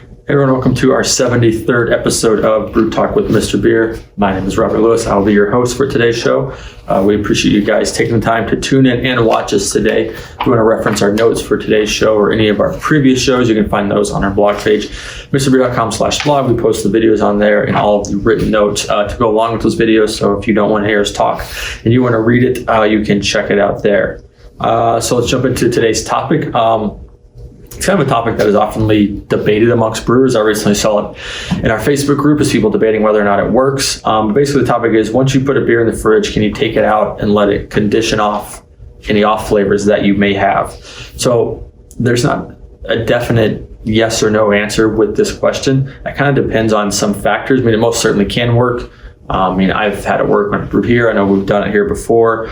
Hey everyone, welcome to our 73rd episode of Brew Talk with Mr. Beer. My name is Robert Lewis. I'll be your host for today's show. We appreciate you guys taking the time to tune in and watch us today. If you want to reference our notes for today's show or any of our previous shows, you can find those on our blog page, mrbeer.com/blog. We post the videos on there and all of the written notes to go along with those videos. So if you don't want to hear us talk and you want to read it, you can check it out there. So let's jump into today's topic. It's kind of a topic that is oftenly debated amongst brewers. I recently saw it in our Facebook group as people debating whether or not it works. Basically, the topic is, once you put a beer in the fridge, can you take it out and let it condition off any off flavors that you may have? So there's not a definite yes or no answer with this question. It kind of depends on some factors. I mean, it most certainly can work. I've had it work when I brewed here. I know we've done it here before.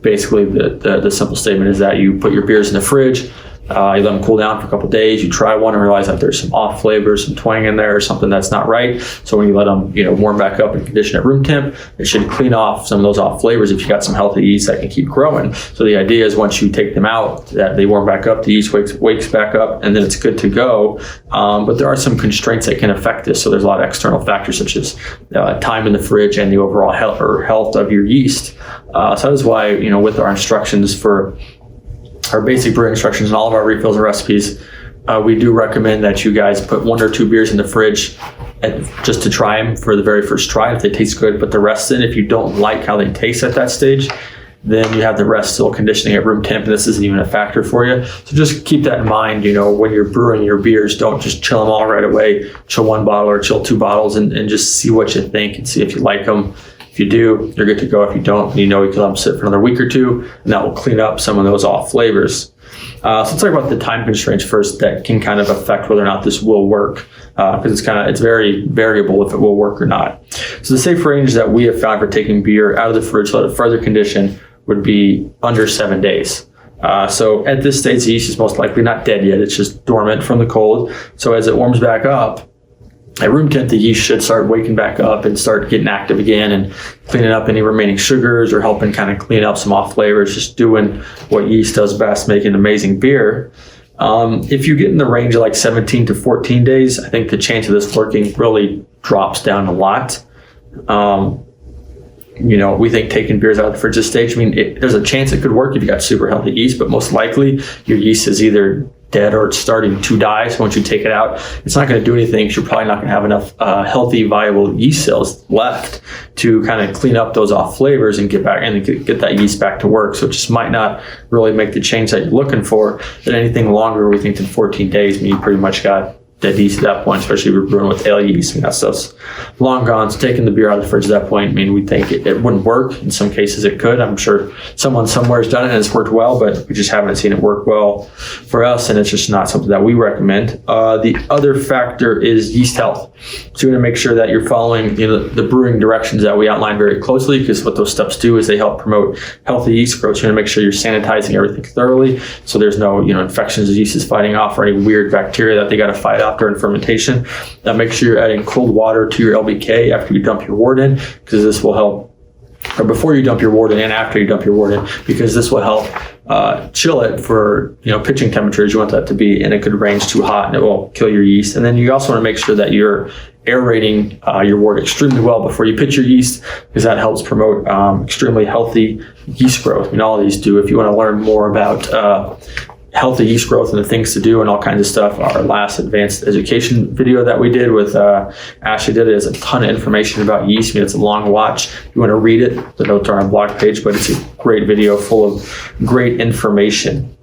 Basically, the simple statement is that you put your beers in the fridge. You let them cool down for a couple of days. You try one and realize that there's some off flavors, some twang in there, or something that's not right. So when you let them, warm back up and condition at room temp, it should clean off some of those off flavors if you got some healthy yeast that can keep growing. So the idea is, once you take them out, that they warm back up, the yeast wakes back up, and then it's good to go. But there are some constraints that can affect this. So there's a lot of external factors such as time in the fridge and the overall health of your yeast. So that is why, with our instructions for our basic brewing instructions and all of our refills and recipes, we do recommend that you guys put 1 or 2 beers in the fridge just to try them for the very first try. If they taste good, put the rest in. If you don't like how they taste at that stage, then you have the rest still conditioning at room temp, and this isn't even a factor for you. So just keep that in mind, when you're brewing your beers. Don't just chill them all right away. Chill 1 bottle or chill 2 bottles and just see what you think and see if you like them. If you do, you're good to go. If you don't, you can let them sit for another week or 2, and that will clean up some of those off flavors. So let's talk about the time constraints first that can kind of affect whether or not this will work, because it's very variable if it will work or not. So the safe range that we have found for taking beer out of the fridge, let it further condition, would be under 7 days. So at this stage, the yeast is most likely not dead yet. It's just dormant from the cold. So as it warms back up, at room temp, the yeast should start waking back up and start getting active again and cleaning up any remaining sugars or helping kind of clean up some off flavors, just doing what yeast does best, making amazing beer. If you get in the range of like 17 to 14 days, I think the chance of this working really drops down a lot. We think taking beers out of the fridge at this stage, there's a chance it could work if you got super healthy yeast, but most likely your yeast is either dead or it's starting to die. So once you take it out, it's not going to do anything. You're probably not going to have enough healthy, viable yeast cells left to kind of clean up those off flavors and get back and get that yeast back to work. So it just might not really make the change that you're looking for. Then anything longer, we think, than 14 days, you pretty much got dead yeast at that point, especially if you're brewing with ale yeast. That stuff's long gone. So taking the beer out of the fridge at that point, we think it wouldn't work. In some cases it could. I'm sure someone somewhere has done it and it's worked well, but we just haven't seen it work well for us, and it's just not something that we recommend. The other factor is yeast health. So you want to make sure that you're following the brewing directions that we outline very closely, because what those steps do is they help promote healthy yeast growth. So you want to make sure you're sanitizing everything thoroughly, so there's no infections the yeast is fighting off or any weird bacteria that they got to fight off during fermentation. Make sure you're adding cold water to your LBK after you dump your wort in, because this will help, or before you dump your wort in and after you dump your wort in, because this will help chill it for pitching temperatures you want that to be, and it could range too hot and it will kill your yeast. And then you also want to make sure that you're aerating your wort extremely well before you pitch your yeast, because that helps promote extremely healthy yeast growth. All of these do. If you want to learn more about healthy yeast growth and the things to do and all kinds of stuff, our last advanced education video that we did with Ashley did it. Has a ton of information about yeast. It's a long watch. If you want to read it, the notes are on our blog page, but it's a great video full of great information.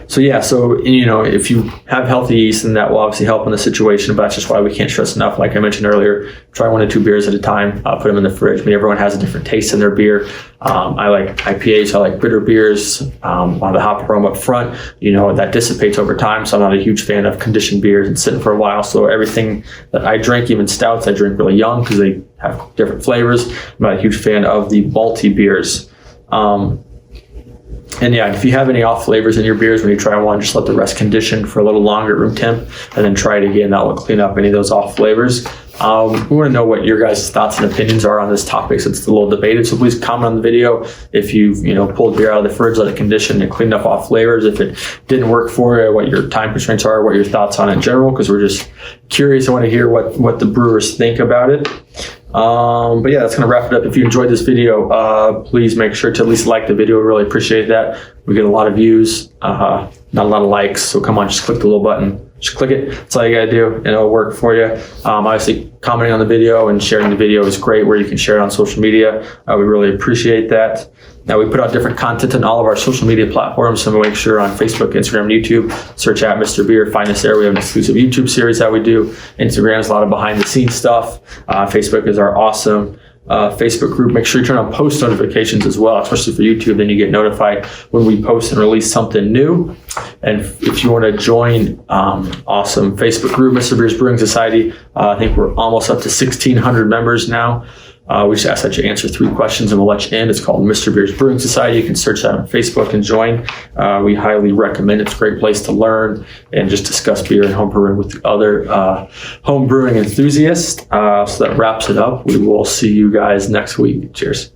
So if you have healthy yeast, then that will obviously help in the situation, but that's just why we can't stress enough. Like I mentioned earlier, try 1 to 2 beers at a time, put them in the fridge. Everyone has a different taste in their beer. I like IPAs, I like bitter beers, a lot of the hop aroma up front, that dissipates over time. So I'm not a huge fan of conditioned beers and sitting for a while. So everything that I drink, even stouts, I drink really young because they have different flavors. I'm not a huge fan of the malty beers. And if you have any off flavors in your beers when you try one, just let the rest condition for a little longer at room temp and then try it again. That will clean up any of those off flavors. We want to know what your guys' thoughts and opinions are on this topic, since it's a little debated. So please comment on the video. If you've pulled beer out of the fridge, let it condition and cleaned up off flavors. If it didn't work for you, what your time constraints are, what your thoughts on it in general, because we're just curious. I want to hear what the brewers think about it. But yeah, that's going to wrap it up. If you enjoyed this video, please make sure to at least like the video. We really appreciate that. We get a lot of views, not a lot of likes. So come on, just click the little button. Just click it. That's all you got to do, and it'll work for you. Obviously, commenting on the video and sharing the video is great, where you can share it on social media. We really appreciate that. Now, we put out different content on all of our social media platforms, so make sure on Facebook, Instagram, and YouTube, search at Mr.Beer, find us there. We have an exclusive YouTube series that we do. Instagram is a lot of behind-the-scenes stuff. Facebook is our awesome Facebook group. Make sure you turn on post notifications as well, especially for YouTube. Then you get notified when we post and release something new. And if you want to join awesome Facebook group, Mr. Beer's Brewing Society, I think we're almost up to 1,600 members now. We just ask that you answer 3 questions and we'll let you in. It's called Mr. Beer's Brewing Society. You can search that on Facebook and join. We highly recommend it. It's a great place to learn and just discuss beer and home brewing with other home brewing enthusiasts. So that wraps it up. We will see you guys next week. Cheers.